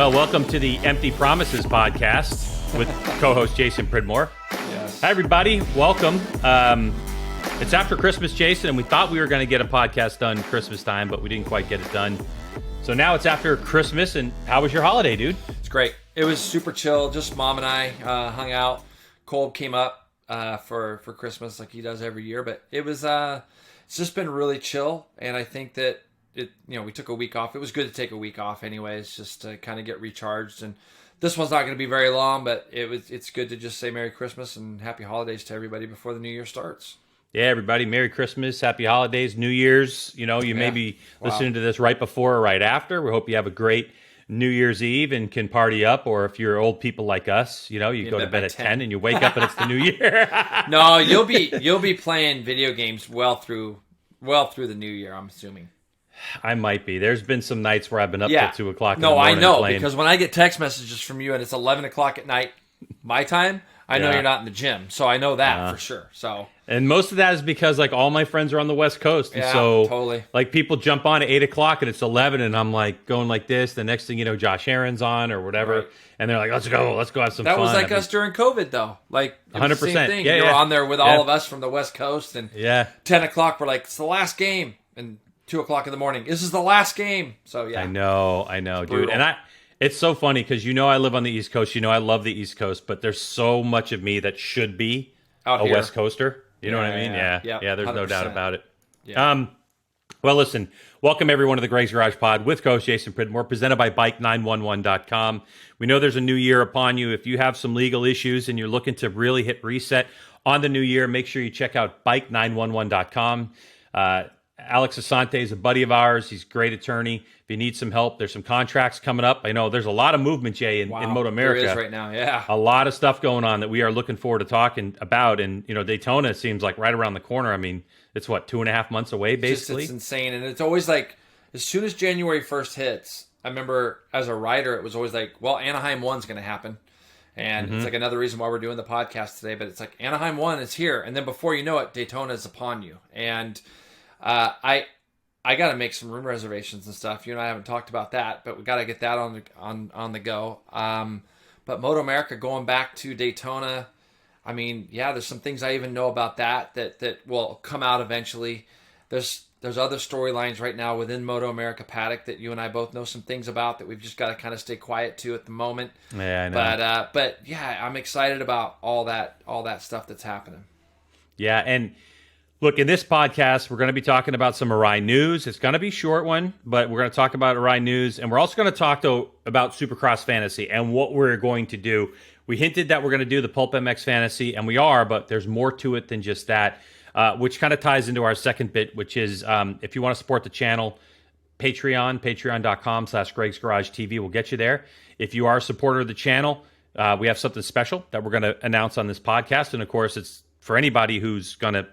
Well, welcome to the Empty Promises podcast with co-host Jason Pridmore. Yes. Hi, everybody. Welcome. It's after Christmas, Jason, and we thought we were going to get a podcast done Christmas time, but we didn't quite get it done. So now it's after Christmas, and how was your holiday, dude? It's great. It was super chill. Just mom and I hung out. Cole came up for Christmas like he does every year, but it was it's just been really chill, and I think that we took a week off. It was good to take a week off anyways, just to kind of get recharged. And this one's not going to be very long, but it's good to just say Merry Christmas and Happy Holidays to everybody before the new year starts. Yeah, everybody, Merry Christmas, Happy Holidays, New Year's. You may be listening to this right before or right after. We hope you have a great New Year's Eve and can party up. Or if you're old people like us, you go to bed at 10 and you wake up and it's the new year. No, you'll be playing video games well through the new year, I'm assuming. I might be. There's been some nights where I've been up till 2 o'clock in the No, morning I know, playing. because when I get text messages from you and it's 11 o'clock at night, my time, I know you're not in the gym. So I know that for sure. And most of that is because all my friends are on the West Coast. And so totally. People jump on at 8 o'clock and it's 11 and I'm going like this. The next thing you know, Josh Aaron's on or whatever. Right. And they're like, let's go have some fun. That was like us during COVID though. Like 100%. Same thing. Yeah, You're on there with all of us from the West Coast and 10 o'clock we're like, it's the last game. And 2 o'clock in the morning, this is the last game. So yeah. I know, dude. And it's so funny because I live on the East Coast. I love the East Coast, but there's so much of me that should be out a here. West Coaster. You know what I mean? Yeah. There's 100%. No doubt about it. Yeah. Well, listen, welcome everyone to the Greg's Garage Pod with Coach Jason Pridmore, presented by Bike911.com. We know there's a new year upon you. If you have some legal issues and you're looking to really hit reset on the new year, make sure you check out Bike911.com. Alex Asante is a buddy of ours. He's a great attorney. If you need some help, there's some contracts coming up. I know there's a lot of movement, Jay, in Moto America. There is right now, yeah. A lot of stuff going on that we are looking forward to talking about. And, Daytona seems like right around the corner. I mean, it's 2.5 months away, basically. It's insane. And it's always like, as soon as January 1st hits, I remember as a writer, it was always like, well, Anaheim 1's going to happen. And it's like another reason why we're doing the podcast today. But it's like Anaheim 1 is here. And then before you know it, Daytona is upon you. And I got to make some room reservations and stuff. You and I haven't talked about that, but we got to get that on the go. But Moto America going back to Daytona, I mean, there's some things I even know about that will come out eventually. There's other storylines right now within Moto America paddock that you and I both know some things about that we've just got to kind of stay quiet to at the moment. Yeah, I know. But I'm excited about all that stuff that's happening. Yeah, and look, in this podcast, we're going to be talking about some ARAI news. It's going to be a short one, but we're going to talk about ARAI news. And we're also going to talk, about Supercross Fantasy and what we're going to do. We hinted that we're going to do the Pulp MX Fantasy, and we are, but there's more to it than just that, which kind of ties into our second bit, which is if you want to support the channel, patreon.com/GregsGarageTV will get you there. If you are a supporter of the channel, we have something special that we're going to announce on this podcast. And, of course, it's for anybody who's going to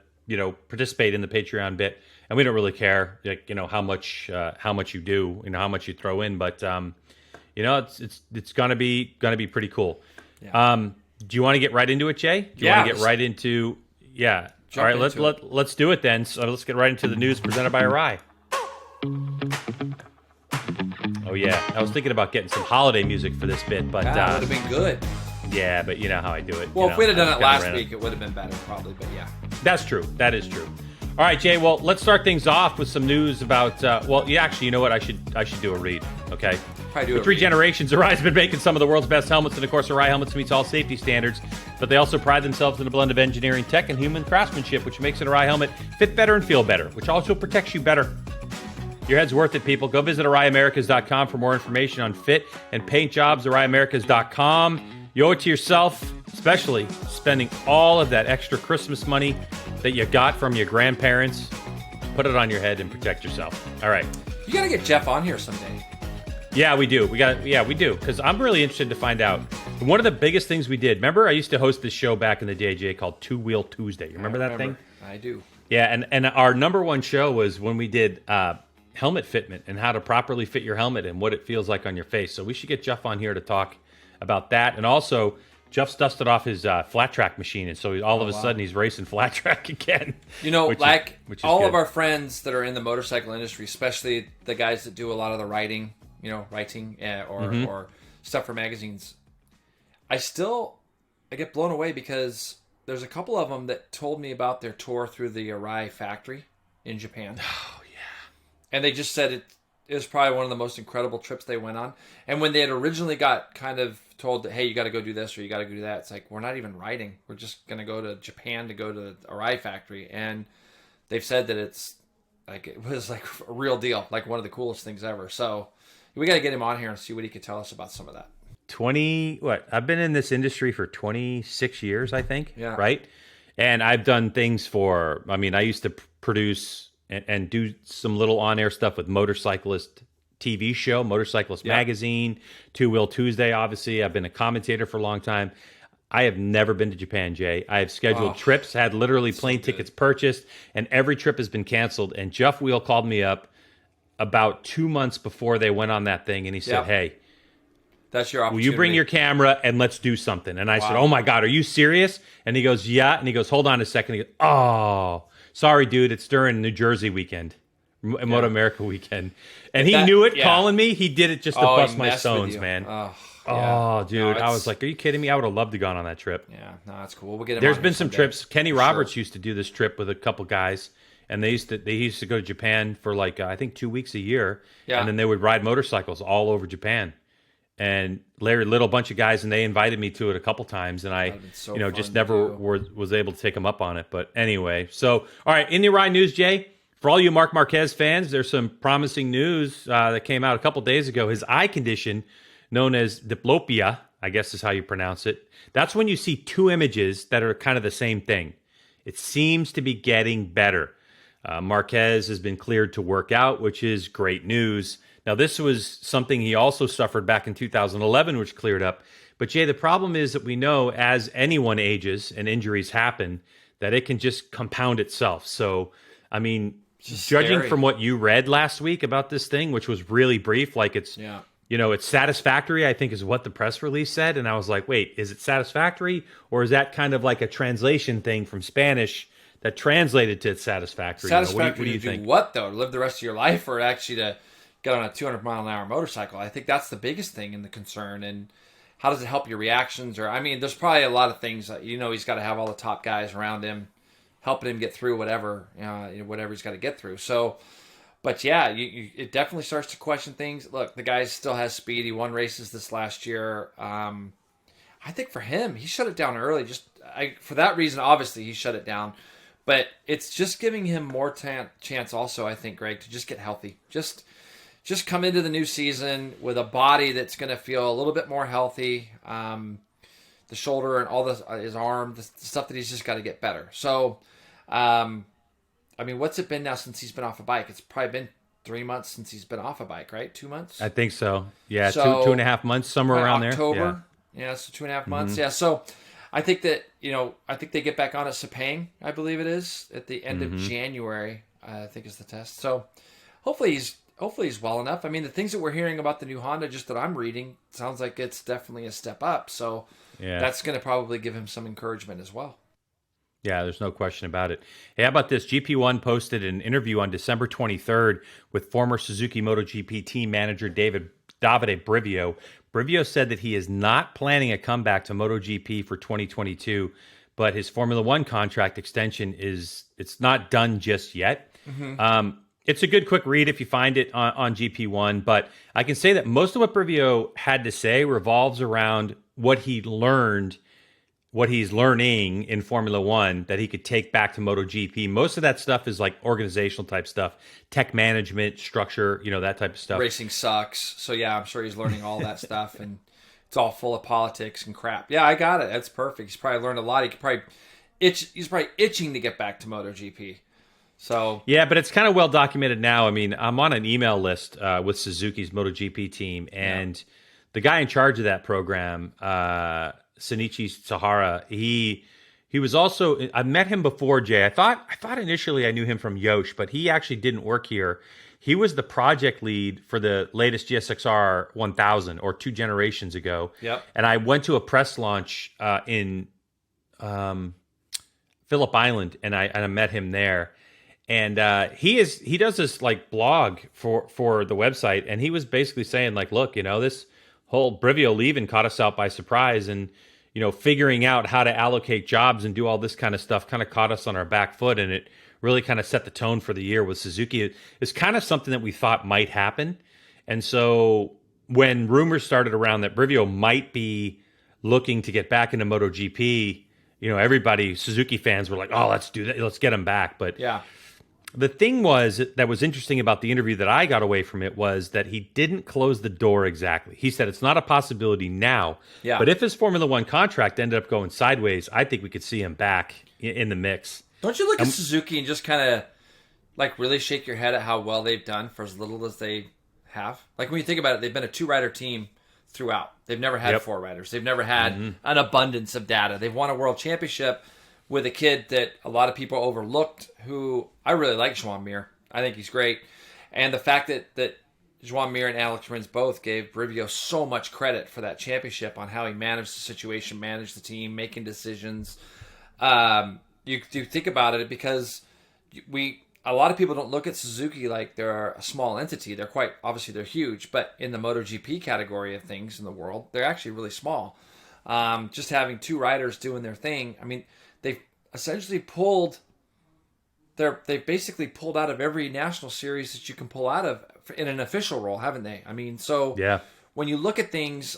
participate in the Patreon bit, and we don't really care, how much you do, how much you throw in, but it's gonna be pretty cool. Yeah. Do you want to get right into it, Jay? Do you want to get right into? Yeah. All right. Let's do it then. So let's get right into the news presented by ARAI. Oh yeah, I was thinking about getting some holiday music for this bit, but that would have been good. Yeah, but you know how I do it. Well, if we'd have done it last week, it would have been better, probably. But yeah, that's true. That is true. All right, Jay. Well, let's start things off with some news about. Actually, you know what? I should do a read. Okay. For 3 generations, ARAI's been making some of the world's best helmets, and of course, ARAI helmets meets all safety standards. But they also pride themselves in a blend of engineering, tech, and human craftsmanship, which makes an ARAI helmet fit better and feel better, which also protects you better. Your head's worth it, people. Go visit ARAIAmericas.com for more information on fit and paint jobs. ARAIAmericas.com. You owe it to yourself, especially spending all of that extra Christmas money that you got from your grandparents. Put it on your head and protect yourself. All right. You got to get Jeff on here someday. Yeah, we do. We do. Because I'm really interested to find out. One of the biggest things we did, remember I used to host this show back in the day, Jay, called Two Wheel Tuesday. You remember that thing? I do. Yeah, and our number one show was when we did helmet fitment and how to properly fit your helmet and what it feels like on your face. So we should get Jeff on here to talk about that. And also, Jeff's dusted off his flat track machine, and so all of a sudden he's racing flat track again. Which is all of our friends that are in the motorcycle industry, especially the guys that do a lot of the writing, or stuff for magazines. I get blown away because there's a couple of them that told me about their tour through the ARAI factory in Japan. Oh, yeah. And they just said it was probably one of the most incredible trips they went on. And when they had originally got kind of told that, hey, you got to go do this or you got to go do that, it's like, we're not even riding. We're just going to go to Japan to go to the ARAI factory. And they've said that it was like a real deal, like one of the coolest things ever. So we got to get him on here and see what he could tell us about some of that. I've been in this industry for 26 years, I think. Yeah. Right. And I've done things I used to produce and do some little on-air stuff with Motorcyclist TV show, Motorcyclist Magazine, Two Wheel Tuesday, obviously. I've been a commentator for a long time. I have never been to Japan, Jay. I have scheduled trips, had literally plane tickets purchased, and every trip has been canceled. And Jeff Wheel called me up about 2 months before they went on that thing, and he said, hey, that's your opportunity. Will you bring your camera and let's do something? And I said, oh my God, are you serious? And he goes, yeah. And he goes, hold on a second. He goes, oh, sorry, dude. It's during New Jersey weekend, Moto America weekend. And he knew it calling me. He did it just to bust my stones, man. Oh, dude. I was like, are you kidding me? I would have loved to have gone on that trip. Yeah, no, that's cool. We'll get him. There's been some trips. Kenny Roberts used to do this trip with a couple guys. And they used to go to Japan for I think 2 weeks a year. Yeah. And then they would ride motorcycles all over Japan. And Larry Little, bunch of guys, and they invited me to it a couple times, and I, just never was able to take them up on it. But anyway, so all right, in the ARAI News, Jay, for all you Marc Marquez fans, there's some promising news that came out a couple days ago. His eye condition, known as diplopia, I guess is how you pronounce it. That's when you see two images that are kind of the same thing. It seems to be getting better. Marquez has been cleared to work out, which is great news. Now, this was something he also suffered back in 2011, which cleared up. But, Jay, the problem is that we know as anyone ages and injuries happen, that it can just compound itself. So, I mean, judging from what you read last week about this thing, which was really brief, it's satisfactory, I think is what the press release said. And I was like, wait, is it satisfactory? Or is that kind of like a translation thing from Spanish that translated to satisfactory? Satisfactory what do you think? Do what, though? To live the rest of your life, or actually to get on a 200-mile-an-hour motorcycle? I think that's the biggest thing and the concern. And how does it help your reactions? Or, I mean, there's probably a lot of things. He's got to have all the top guys around him, helping him get through whatever he's got to get through. So, but yeah, it definitely starts to question things. Look, the guy still has speed. He won races this last year. I think for him, he shut it down early. For that reason, obviously, he shut it down. But it's just giving him more chance also, I think, Greg, to just get healthy. Just come into the new season with a body that's going to feel a little bit more healthy. The shoulder and all his arm, the stuff that he's just got to get better. So, I mean, what's it been now since he's been off a bike? It's probably been 3 months since he's been off a bike, right? 2 months? I think so. Yeah, so, 2.5 months, somewhere around October. there. Yeah, so 2.5 months. Yeah, so I think that, I think they get back on at Sepang, I believe it is, at the end of January, I think is the test. So hopefully he's well enough. I mean, the things that we're hearing about the new Honda, just that I'm reading, sounds like it's definitely a step up. So that's going to probably give him some encouragement as well. Yeah, there's no question about it. Hey, how about this? GP1 posted an interview on December 23rd with former Suzuki MotoGP team manager Davide Brivio. Brivio said that he is not planning a comeback to MotoGP for 2022, but his Formula One contract extension it's not done just yet. It's a good quick read if you find it on GP1, but I can say that most of what Brivio had to say revolves around what he's learning in Formula One that he could take back to MotoGP. Most of that stuff is like organizational type stuff, tech management, structure, that type of stuff. Racing sucks. So yeah, I'm sure he's learning all that stuff, and it's all full of politics and crap. Yeah, I got it. That's perfect. He's probably learned a lot. He's probably itching to get back to MotoGP. So yeah, but it's kind of well documented now. I mean, I'm on an email list with Suzuki's MotoGP team, and the guy in charge of that program, Shinichi Sahara, he was also, I met him before, Jay. I thought initially I knew him from Yosh, but he actually didn't work here. He was the project lead for the latest GSXR 1000 or 2 generations ago. Yep. And I went to a press launch in Phillip Island, and I met him there. And he does this like blog for the website, and he was basically saying like, look, this whole Brivio leaving caught us out by surprise, and figuring out how to allocate jobs and do all this kind of stuff kind of caught us on our back foot, and it really kind of set the tone for the year with Suzuki. It's kind of something that we thought might happen, and so when rumors started around that Brivio might be looking to get back into MotoGP, everybody, Suzuki fans were like, "Oh, let's do that. Let's get him back." But yeah. The thing that was interesting about the interview that I got away from it was that he didn't close the door exactly. He said it's not a possibility now, but if his Formula One contract ended up going sideways, I think we could see him back in the mix. Don't you look at Suzuki and just kind of like really shake your head at how well they've done for as little as they have? Like when you think about it, they've been a 2-rider team throughout. They've never had 4 riders. They've never had an abundance of data. They've won a world championship with a kid that a lot of people overlooked, who I really like, Joan Mir. I think he's great. And the fact that Joan Mir and Alex Rins both gave Brivio so much credit for that championship on how he managed the situation, managed the team, making decisions. You think about it, because a lot of people don't look at Suzuki like they're a small entity. They're obviously they're huge, but in the MotoGP category of things in the world, they're actually really small. Just having 2 riders doing their thing, I mean, they've essentially they've basically pulled out of every national series that you can pull out of in an official role, haven't they? I mean, so when you look at things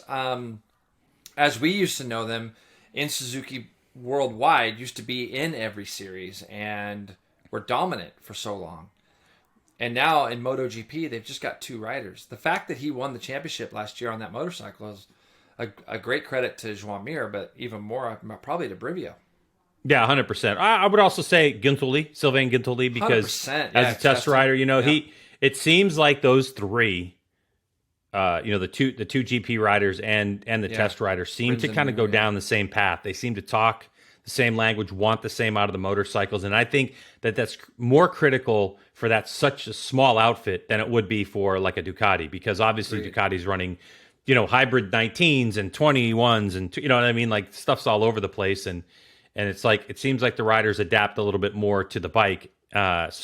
as we used to know them, in Suzuki worldwide used to be in every series and were dominant for so long. And now in MotoGP, they've just got 2 riders. The fact that he won the championship last year on that motorcycle is a great credit to Joan Mir, but even more probably to Brivio. Yeah, 100%. I would also say Sylvain Guintoli, because as a test rider, it seems like those 3, the two GP riders and the test riders seem to kind of go down the same path. They seem to talk the same language, want the same out of the motorcycles, and I think that's more critical for such a small outfit than it would be for like a Ducati, because obviously Ducati's running, hybrid 19s and 21s, and you know what I mean, like stuff's all over the place, and it's like it seems like the riders adapt a little bit more to the bike. But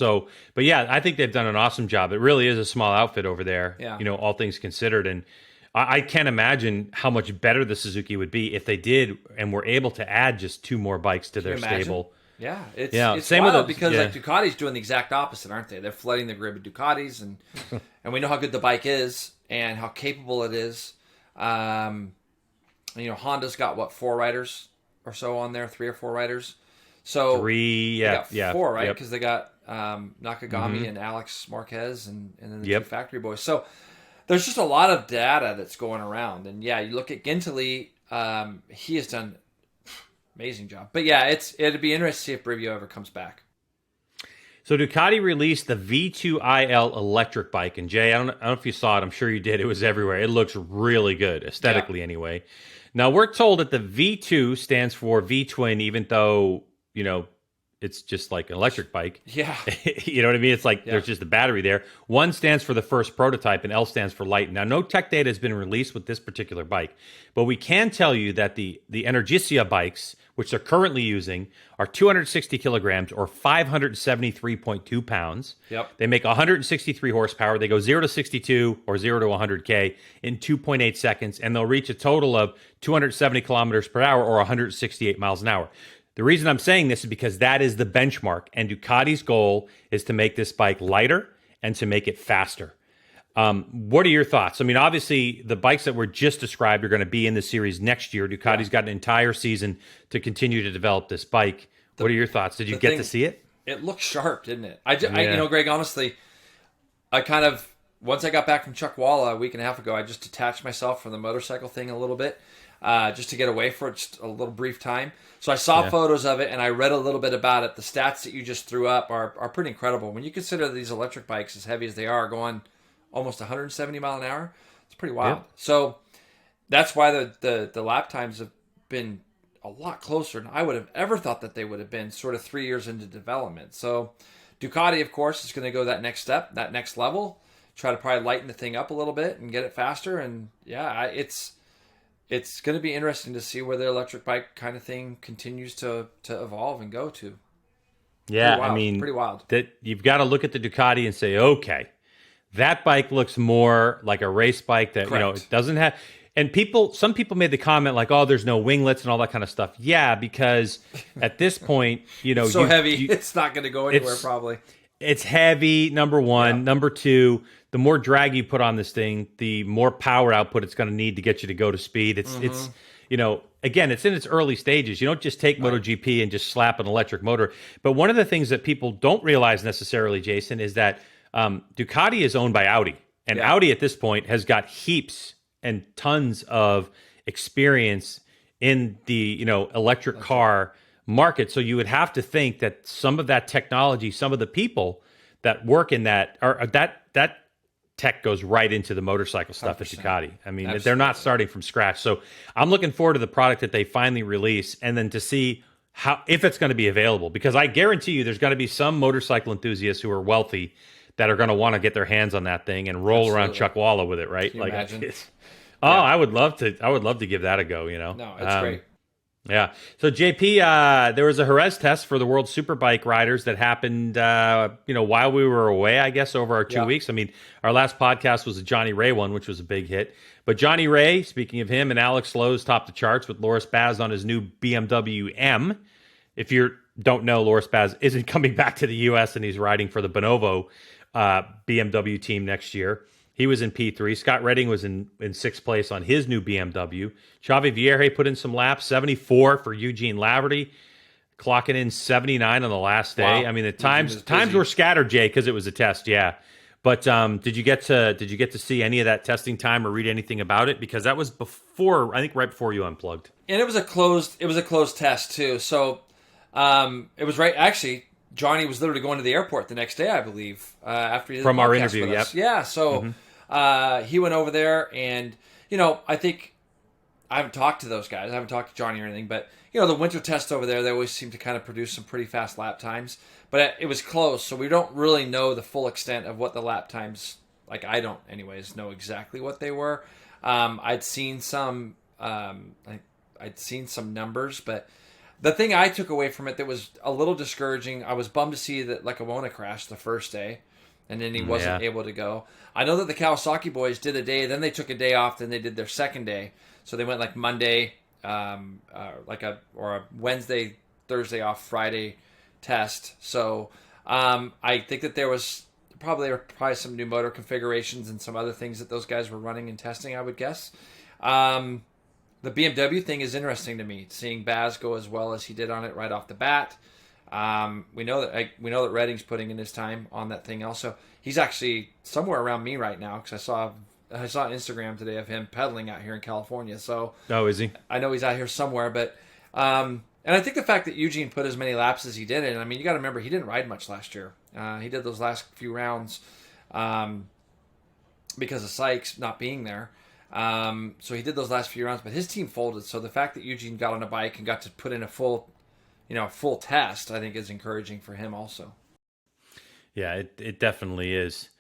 yeah, I think they've done an awesome job. It really is a small outfit over there, all things considered. And I can't imagine how much better the Suzuki would be if they did and were able to add just 2 more bikes to their stable. Yeah, it's same wild because like Ducati's doing the exact opposite, aren't they? They're flooding the grid with Ducatis, and we know how good the bike is and how capable it is. Honda's got 4 riders or so on there, 3 or 4 riders. So 3, they got 4, right? Because they got Nakagami and Alex Marquez, and then the 2 factory boys. So there's just a lot of data that's going around. And yeah, you look at Guintoli, he has done amazing job. But yeah, it'd be interesting to see if Brivio ever comes back. So Ducati released the V2IL electric bike, and Jay, I don't know if you saw it. I'm sure you did. It was everywhere. It looks really good, aesthetically anyway. Now we're told that the V2 stands for V-twin, even though it's just like an electric bike. Yeah. You know what I mean? It's like there's just a battery there. 1 stands for the first prototype, and L stands for light. Now, no tech data has been released with this particular bike, but we can tell you that the Energisia bikes, which they're currently using, are 260 kilograms or 573.2 pounds. Yep. They make 163 horsepower. They go 0 to 62 or 0 to 100K in 2.8 seconds, and they'll reach a total of 270 kilometers per hour or 168 miles an hour. The reason I'm saying this is because that is the benchmark, and Ducati's goal is to make this bike lighter and to make it faster. What are your thoughts? I mean, obviously, the bikes that were just described are going to be in the series next year. Ducati's got an entire season to continue to develop this bike. What are your thoughts? Did you get to see it? It looks sharp, didn't it? I Greg, honestly, once I got back from Chuckwalla a week and a half ago, I just detached myself from the motorcycle thing a little bit. Just to get away for just a little brief time. So I saw photos of it, and I read a little bit about it. The stats that you just threw up are pretty incredible. When you consider these electric bikes, as heavy as they are, going almost 170 mile an hour, it's pretty wild. Yep. So that's why the lap times have been a lot closer than I would have ever thought that they would have been, sort of 3 years into development. So Ducati, of course, is going to go that next step, that next level, try to probably lighten the thing up a little bit and get it faster. And yeah, it's going to be interesting to see where the electric bike kind of thing continues to evolve and go to. Yeah, I mean, pretty wild. That you've got to look at the Ducati and say, okay, that bike looks more like a race bike that, it doesn't have. And some people made the comment like, "Oh, there's no winglets and all that kind of stuff." Yeah, because at this point, so heavy, it's not going to go anywhere probably. It's heavy. Number one, number two, the more drag you put on this thing, the more power output it's going to need to get you to go to speed. It's again, it's in its early stages. You don't just take MotoGP and just slap an electric motor. But one of the things that people don't realize necessarily, Jason, is that Ducati is owned by Audi, and Audi at this point has got heaps and tons of experience in the electric car market. So you would have to think that some of that technology, some of the people that work in that, or that tech goes right into the motorcycle stuff 100%. At Ducati. I mean, Absolutely. They're not starting from scratch. So I'm looking forward to the product that they finally release, and then to see if it's going to be available, because I guarantee you there's going to be some motorcycle enthusiasts who are wealthy that are going to want to get their hands on that thing and roll around Chuckwalla with it, right? Can you imagine? I would love to give that a go. No, it's great. Yeah. So JP, there was a Jerez test for the World Superbike riders that happened, while we were away, I guess, over our 2 weeks. I mean, our last podcast was a Johnny Ray one, which was a big hit. But Johnny Ray, speaking of him, and Alex Lowe's topped the charts with Loris Baz on his new BMW M. If you don't know, Loris Baz isn't coming back to the U.S. and he's riding for the Bonovo BMW team next year. He was in P3. Scott Redding was in sixth place on his new BMW. Xavi Vierge put in some laps, 74 for Eugene Laverty, clocking in 79 on the last day. Wow. I mean, the times were scattered, Jay, because it was a test. Yeah, but did you get to see any of that testing time or read anything about it? Because that was right before you unplugged. And it was a closed test too. So it was right. Actually, Johnny was literally going to the airport the next day, I believe, after he did from the our interview. Yep. Yeah. So he went over there, and I think I haven't talked to those guys. I haven't talked to Johnny or anything, but the winter tests over there, they always seem to kind of produce some pretty fast lap times. But it was close, so we don't really know the full extent of what the lap times. Like, I don't, anyways, know exactly what they were. I'd seen some. I'd seen some numbers, but the thing I took away from it that was a little discouraging, I was bummed to see that Lackawanna crashed the first day, and then he wasn't able to go. I know that the Kawasaki boys did a day, then they took a day off, then they did their second day. So they went like Monday, or a Wednesday, Thursday off, Friday test. So I think that there was probably some new motor configurations and some other things that those guys were running and testing, I would guess. The BMW thing is interesting to me, seeing Baz go as well as he did on it right off the bat. We know that Redding's putting in his time on that thing. Also, he's actually somewhere around me right now, because I saw Instagram today of him pedaling out here in California. So, is he? I know he's out here somewhere, but and I think the fact that Eugene put as many laps as he did, and I mean, you got to remember he didn't ride much last year. He did those last few rounds because of Sykes not being there. So he did those last few rounds, but his team folded. So the fact that Eugene got on a bike and got to put in a full test, I think is encouraging for him also. Yeah, it definitely is.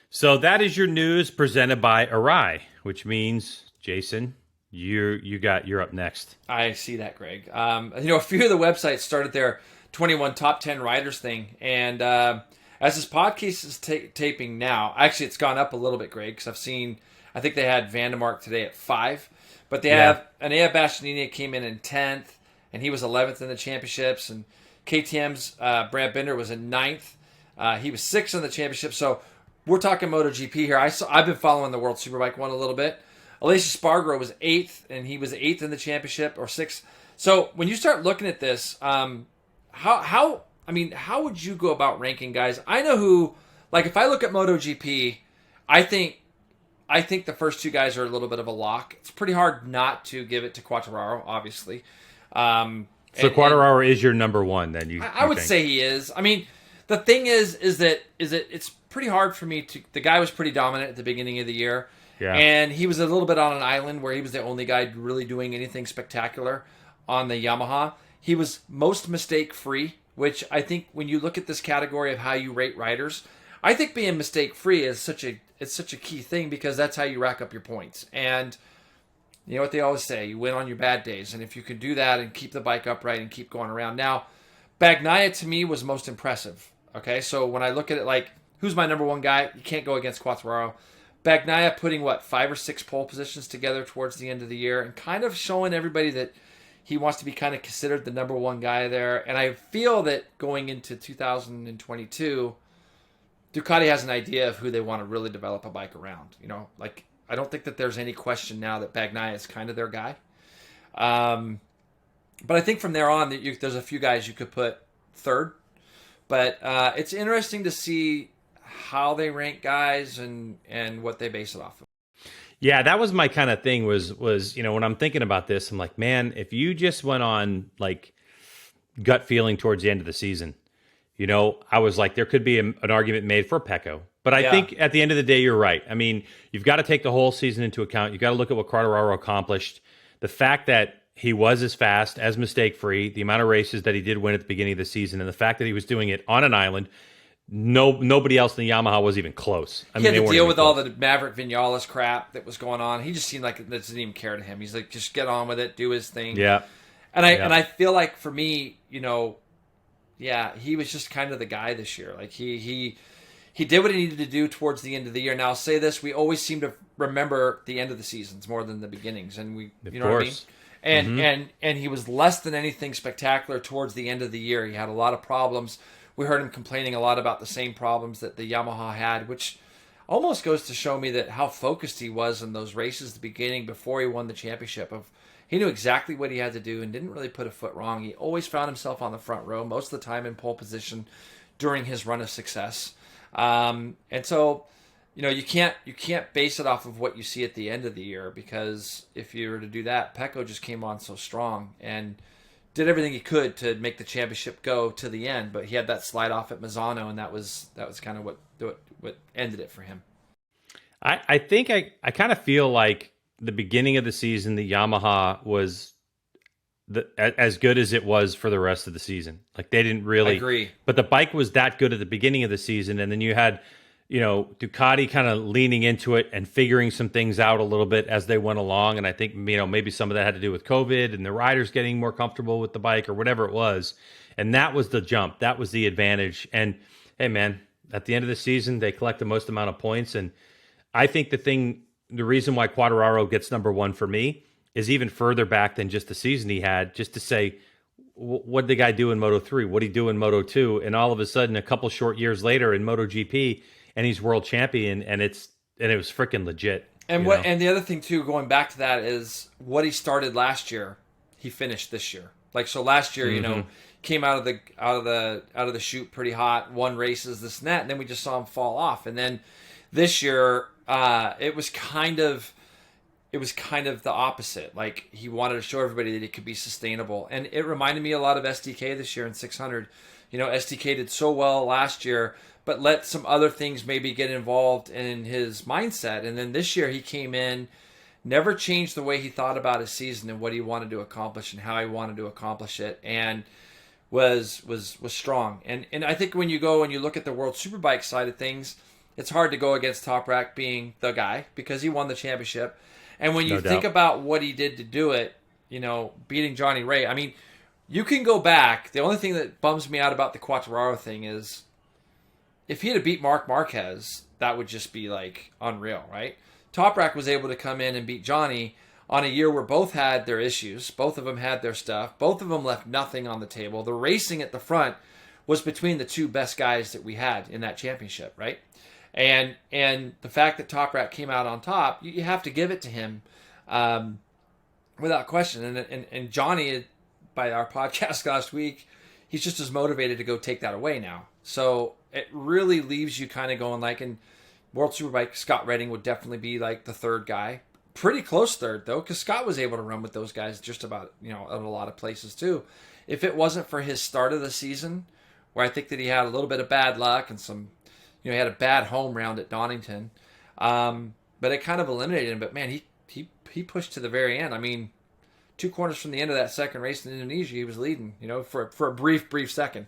So that is your news presented by ARAI, which means, Jason, you're up next. I see that, Greg. A few of the websites started their 21 top 10 riders thing, and as this podcast is taping now, actually it's gone up a little bit, Greg, because I think they had Vandermark today at 5, but they have Anea Bastianini came in 10th, and he was 11th in the championships, and KTM's Brad Binder was in 9th. He was 6th in the championship, so we're talking MotoGP here. I've been following the World Superbike one a little bit. Aleix Espargaro was 8th, and he was 8th in the championship, or 6th. So when you start looking at this, how would you go about ranking guys? I know who, like if I look at MotoGP, I think the first two guys are a little bit of a lock. It's pretty hard not to give it to Quartararo, obviously. So Quartararo is your number one, then? I would say he is. I mean, the thing is that it's pretty hard for me to. The guy was pretty dominant at the beginning of the year, and he was a little bit on an island where he was the only guy really doing anything spectacular on the Yamaha. He was most mistake free, which I think when you look at this category of how you rate riders, I think being mistake free is such a key thing, because that's how you rack up your points. And you know what they always say, you win on your bad days. And if you can do that and keep the bike upright and keep going around. Now, Bagnaia to me was most impressive. Okay, so when I look at it like, who's my number one guy? You can't go against Quartararo. Bagnaia putting, 5 or 6 pole positions together towards the end of the year and kind of showing everybody that he wants to be kind of considered the number one guy there. And I feel that going into 2022, Ducati has an idea of who they want to really develop a bike around. I don't think that there's any question now that Bagnaia is kind of their guy. But I think from there on, there's a few guys you could put third. But it's interesting to see how they rank guys and what they base it off of. Yeah, that was my kind of thing was when I'm thinking about this, I'm like, man, if you just went on like gut feeling towards the end of the season, I was like, there could be an argument made for Pecco. But I think at the end of the day, you're right. I mean, you've got to take the whole season into account. You've got to look at what Quartararo accomplished. The fact that he was as fast, as mistake-free, the amount of races that he did win at the beginning of the season, and the fact that he was doing it on an island, nobody else in the Yamaha was even close. He had to deal with all the Maverick Vinales crap that was going on. He just seemed like it doesn't even care to him. He's like, just get on with it, do his thing. Yeah. And I feel like for me, he was just kind of the guy this year. Like he did what he needed to do towards the end of the year. Now I'll say this: we always seem to remember the end of the seasons more than the beginnings, and what I mean. And he was less than anything spectacular towards the end of the year. He had a lot of problems. We heard him complaining a lot about the same problems that the Yamaha had, which almost goes to show me that how focused he was in those races at the beginning before he won the championship. He knew exactly what he had to do and didn't really put a foot wrong. He always found himself on the front row, most of the time in pole position during his run of success. And so, you can't base it off of what you see at the end of the year, because if you were to do that, Pecco just came on so strong and did everything he could to make the championship go to the end. But he had that slide off at Misano, and that was kind of what ended it for him. I think I kind of feel like the beginning of the season, the Yamaha was as good as it was for the rest of the season. Like they didn't really agree, but the bike was that good at the beginning of the season, and then you had Ducati kind of leaning into it and figuring some things out a little bit as they went along. And I think maybe some of that had to do with COVID and the riders getting more comfortable with the bike or whatever it was. And that was the jump. That was the advantage. And hey, man, at the end of the season, they collect the most amount of points. And I think the reason why Quartararo gets number one for me is even further back than just the season he had, just to say, what did the guy do in Moto3? What did he do in Moto2? And all of a sudden, a couple short years later in MotoGP, and he's world champion, and it was freaking legit. And and the other thing too, going back to that, is what he started last year, he finished this year. Like, so last year, came out of the chute pretty hot, won races, this and that, and then we just saw him fall off. And then this year, it was kind of the opposite. Like, he wanted to show everybody that it could be sustainable, and it reminded me a lot of SDK this year in 600. SDK did so well last year, but let some other things maybe get involved in his mindset. And then this year he came in, never changed the way he thought about his season and what he wanted to accomplish and how he wanted to accomplish it, and was strong. And I think when you go and you look at the World Superbike side of things, it's hard to go against Toprak being the guy because he won the championship. And when you think about what he did to do it, beating Johnny Ray, I mean, you can go back. The only thing that bums me out about the Quartararo thing is, if he had beat Marc Marquez, that would just be like unreal, right? Toprak was able to come in and beat Johnny on a year where both had their issues. Both of them had their stuff. Both of them left nothing on the table. The racing at the front was between the two best guys that we had in that championship, right? And the fact that Toprak came out on top, you have to give it to him without question. And Johnny, by our podcast last week, he's just as motivated to go take that away now. So it really leaves you kind of going like, in World Superbike, Scott Redding would definitely be like the third guy. Pretty close third, though, because Scott was able to run with those guys just about, in a lot of places, too. If it wasn't for his start of the season, where I think that he had a little bit of bad luck and some, he had a bad home round at Donington, but it kind of eliminated him. But, man, he pushed to the very end. I mean, 2 corners from the end of that second race in Indonesia, he was leading, for a brief second.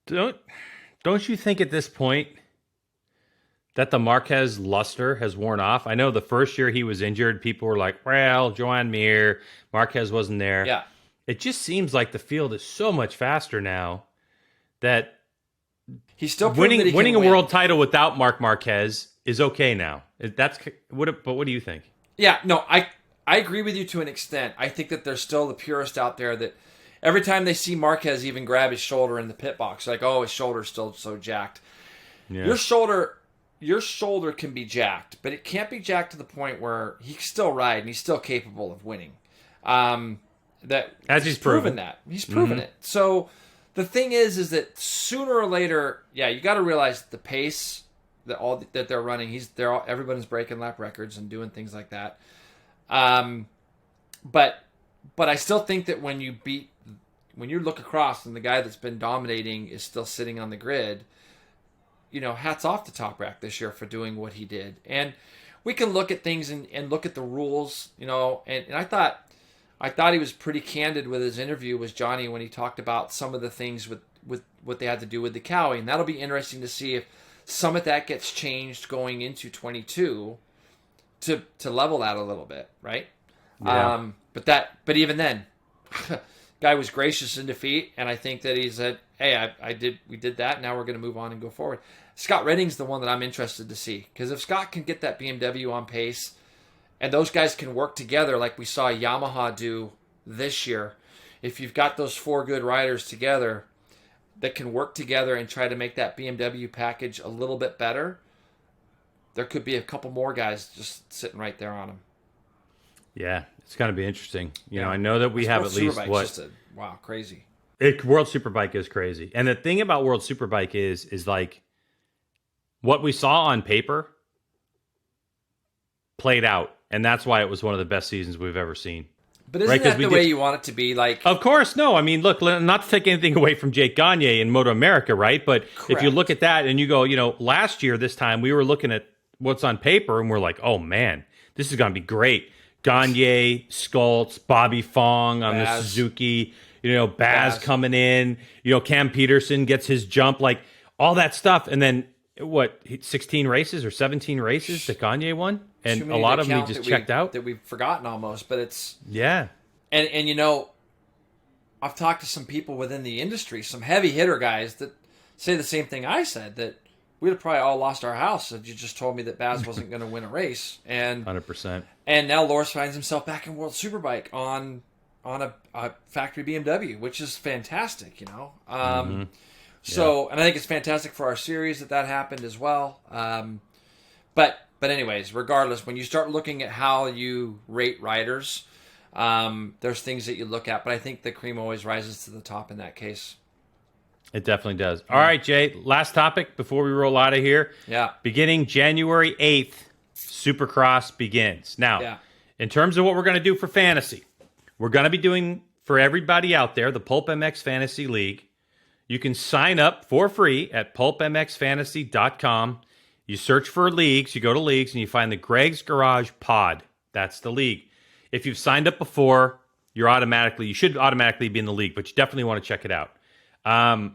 Don't you think at this point that the Marquez luster has worn off? I know the first year he was injured, people were like, well, Joan Mir, Marquez wasn't there. Yeah. It just seems like the field is so much faster now that He's still winning a world title without Marc Marquez is okay now. But what do you think? Yeah, no, I agree with you to an extent. I think that there's still the purist out there that every time they see Marquez even grab his shoulder in the pit box, like, oh, his shoulder's still so jacked. Yeah. Your shoulder can be jacked, but it can't be jacked to the point where he can still ride and he's still capable of winning. He's proven that. He's proven it. So the thing is that sooner or later, yeah, you got to realize the pace that they're running. Everybody's breaking lap records and doing things like that. But I still think that when you look across and the guy that's been dominating is still sitting on the grid, hats off to Top Rack this year for doing what he did. And we can look at things and look at the rules, and I thought he was pretty candid with his interview with Johnny when he talked about some of the things with what they had to do with the cowing. And that'll be interesting to see if some of that gets changed going into 22 to level that a little bit, right? Yeah. But even then, guy was gracious in defeat, and I think that he said, "Hey, we did that. Now we're going to move on and go forward." Scott Redding's the one that I'm interested to see, because if Scott can get that BMW on pace, and those guys can work together like we saw Yamaha do this year, if you've got those four good riders together that can work together and try to make that BMW package a little bit better, there could be a couple more guys just sitting right there on them. Yeah, it's going to be interesting. I know that we have at least wow, crazy. World Superbike is crazy. And the thing about World Superbike is like what we saw on paper played out. And that's why it was one of the best seasons we've ever seen. But isn't that the way you want it to be? Like, of course, no. I mean, look, not to take anything away from Jake Gagne in Moto America, right? But if you look at that and you go, last year, this time, we were looking at what's on paper and we're like, oh, man, this is going to be great. Gagne, Skultz, Bobby Fong on the Suzuki, Baz coming in, Cam Peterson gets his jump, like all that stuff. And then 16 races or 17 races that Gagne won? And a lot of them he just checked out. That we've forgotten almost, but it's... Yeah. And I've talked to some people within the industry, some heavy hitter guys that say the same thing I said, that we'd have probably all lost our house if you just told me that Baz wasn't going to win a race. And 100%. And now Loris finds himself back in World Superbike on a factory BMW, which is fantastic, So, and I think it's fantastic for our series that happened as well. But anyways, regardless, when you start looking at how you rate riders, there's things that you look at. But I think the cream always rises to the top in that case. It definitely does. All right, Jay, last topic before we roll out of here. Yeah. Beginning January 8th, Supercross begins. Now, in terms of what we're going to do for fantasy, we're going to be doing, for everybody out there, the Pulp MX Fantasy League. You can sign up for free at pulpmxfantasy.com. You search for leagues, you go to leagues, and you find the Greg's Garage Pod. That's the league. If you've signed up before, you should automatically be in the league, but you definitely want to check it out. The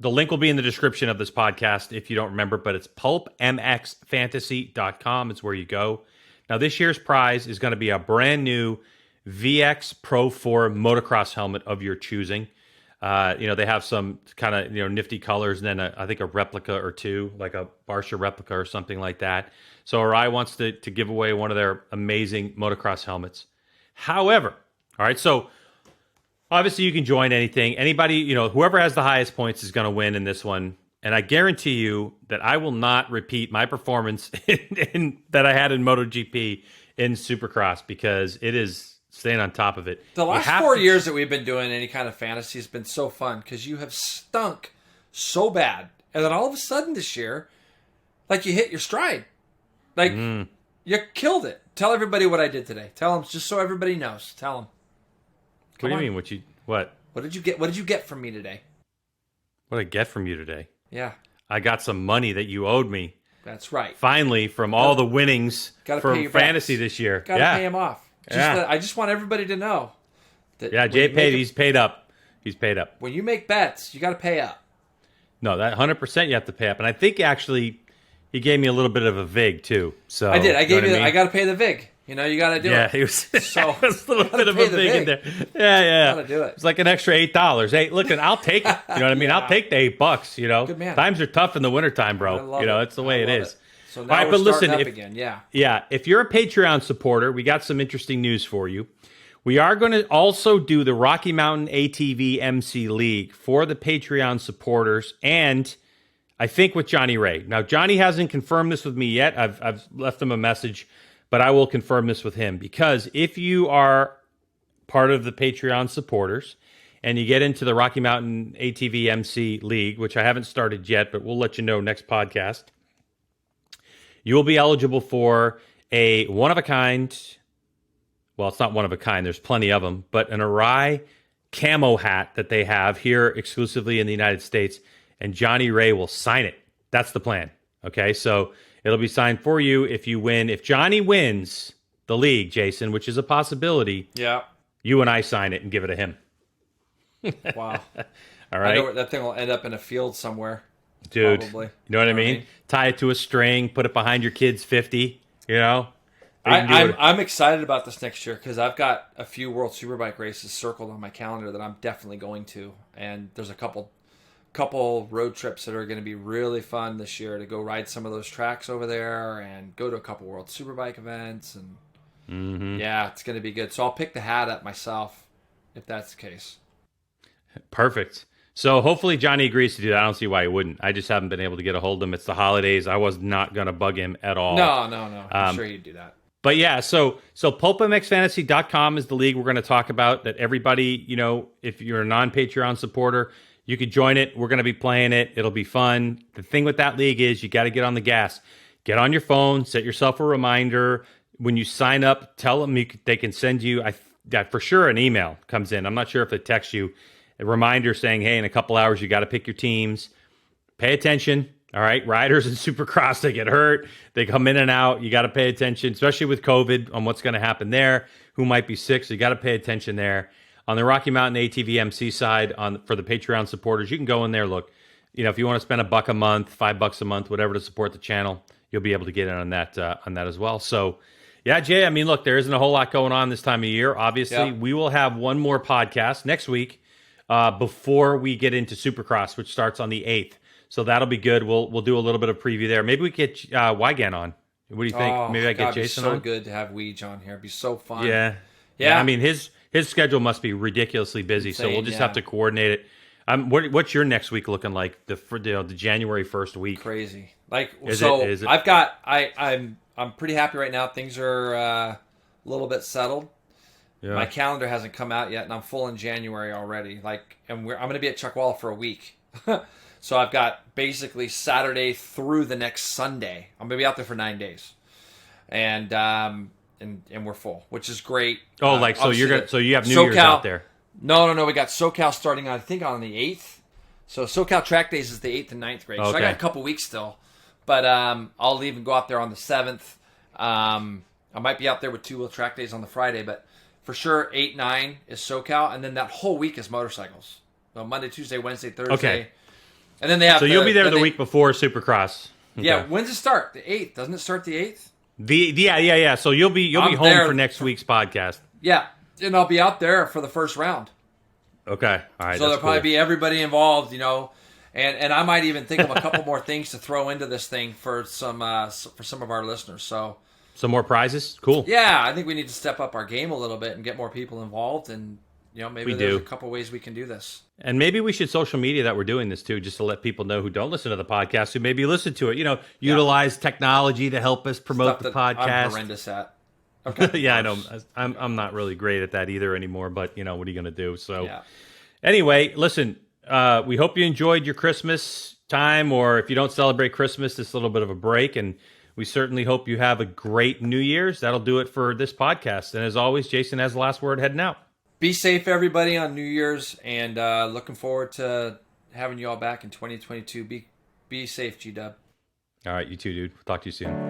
link will be in the description of this podcast if you don't remember, but it's pulpmxfantasy.com. It's where you go. Now, this year's prize is going to be a brand new VX Pro 4 motocross helmet of your choosing. They have some kind of, nifty colors, and then I think a replica or two, like a Barsha replica or something like that. So ARAI wants to give away one of their amazing motocross helmets. However, all right, so obviously you can join anything. Anybody, whoever has the highest points is going to win in this one. And I guarantee you that I will not repeat my performance that I had in MotoGP in Supercross, because it is staying on top of it. The last 4 years that we've been doing any kind of fantasy has been so fun, because you have stunk so bad. And then all of a sudden this year, like, you hit your stride. Like, you killed it. Tell everybody what I did today. Tell them, just so everybody knows. Tell them. What do you mean? What? What did you get? What did you get from me today? What did I get from you today? Yeah. I got some money that you owed me. That's right. Finally, from all the winnings for fantasy this year. Got to pay him off. I just want everybody to know that. Yeah, Jay paid. He's paid up. He's paid up. When you make bets, you got to pay up. No, that 100% you have to pay up. And I think actually he gave me a little bit of a vig too. So I did. I got to pay the vig. You know, you got to do yeah, it. he was, So it was a little bit of a big in there. Yeah. Got to do it. It's like an extra $8. Hey, look, I'll take it. You know what I mean? I'll take the $8, you know. Good man. Times are tough in the wintertime, bro. You know, it's the way it is. So now All right, we're starting up again. Yeah, if you're a Patreon supporter, we got some interesting news for you. We are going to also do the Rocky Mountain ATV MC League for the Patreon supporters, and I think with Johnny Ray. Now, Johnny hasn't confirmed this with me yet. I've left him a message, but I will confirm this with him, because if you are part of the Patreon supporters and you get into the Rocky Mountain ATV MC League, which I haven't started yet, but we'll let you know next podcast, you will be eligible for a one-of-a-kind, well, it's not one-of-a-kind, there's plenty of them, but an ARAI camo hat that they have here exclusively in the United States, and Johnny Ray will sign it. That's the plan, okay? So it'll be signed for you if you win. If Johnny wins the league, Jason, which is a possibility, you and I sign it and give it to him. Wow. All right? I know that thing will end up in a field somewhere. Dude, probably. You know what I mean? Tie it to a string, put it behind your kid's 50, you know? I'm excited about this next year because I've got a few World Superbike races circled on my calendar that I'm definitely going to, and there's a couple road trips that are going to be really fun this year to go ride some of those tracks over there and go to a couple World Superbike events, and yeah, it's going to be good. So I'll pick the hat up myself if that's the case. Perfect. So hopefully Johnny agrees to do that. I don't see why he wouldn't. I just haven't been able to get a hold of him. It's the holidays. I was not going to bug him at all. No. I'm sure he'd do that. But yeah, so PulpMXFantasy.com is the league we're going to talk about, that everybody, you know, if you're a non-Patreon supporter, you could join it. We're going to be playing it. It'll be fun. The thing with that league is you got to get on the gas. Get on your phone, set yourself a reminder. When you sign up, tell them they can send you, for sure an email comes in. I'm not sure if they text you, a reminder saying, hey, in a couple hours, you got to pick your teams. Pay attention. All right, riders in Supercross, they get hurt. They come in and out. You got to pay attention, especially with COVID, on what's going to happen there, who might be sick. So you got to pay attention there. On the Rocky Mountain ATV MC side, for the Patreon supporters, you can go in there. Look, you know, if you want to spend $1 a month, $5 a month, whatever, to support the channel, you'll be able to get in on that as well. So, yeah, Jay. I mean, look, there isn't a whole lot going on this time of year. Obviously, we will have one more podcast next week before we get into Supercross, which starts on the 8th. So that'll be good. We'll do a little bit of preview there. Maybe we get Wygan on. What do you think? Maybe I get Jason on. It'd be so good to have Weege on here. It'd be so fun. Yeah. I mean, his schedule must be ridiculously busy. Insane, so we'll just have to coordinate it. What's your next week looking like? The January 1st week. Crazy. Like is it? I've got. I'm pretty happy right now. Things are a little bit settled. Yeah. My calendar hasn't come out yet, and I'm full in January already. I'm going to be at Chuckwalla for a week. So I've got basically Saturday through the next Sunday. I'm gonna be out there for 9 days, and we're full, which is great. Oh, so you have New Year's out there? No. We got SoCal starting I think on the 8th. So SoCal Track Days is the 8th and 9th grade. Okay. So I got a couple weeks still, but I'll even go out there on the 7th. I might be out there with 2 Wheel Track Days on the Friday, but for sure 8, 9 is SoCal, and then that whole week is motorcycles. So Monday, Tuesday, Wednesday, Thursday. Okay. And then they have. So you'll be there the week before Supercross. Okay. Yeah, when's it start? The 8th, doesn't it start the 8th? Yeah. So you'll be home for next week's podcast. Yeah, and I'll be out there for the first round. Okay, all right. So there'll probably be everybody involved, you know, and I might even think of a couple more things to throw into this thing for some of our listeners. So some more prizes, cool. Yeah, I think we need to step up our game a little bit and get more people involved, and you know, maybe there's a couple ways we can do this. And maybe we should social media that we're doing this too, just to let people know who don't listen to the podcast, who maybe listen to it. You know, utilize technology to help us promote the podcast. I'm horrendous at. Okay. Yeah, I know. I'm not really great at that either anymore, but you know, what are you going to do? So anyway, listen, we hope you enjoyed your Christmas time, or if you don't celebrate Christmas, this little bit of a break. And we certainly hope you have a great New Year's. That'll do it for this podcast. And as always, Jason has the last word heading out. Be safe, everybody, on New Year's, and looking forward to having you all back in 2022. Be safe, G-Dub. All right, you too, dude. Talk to you soon.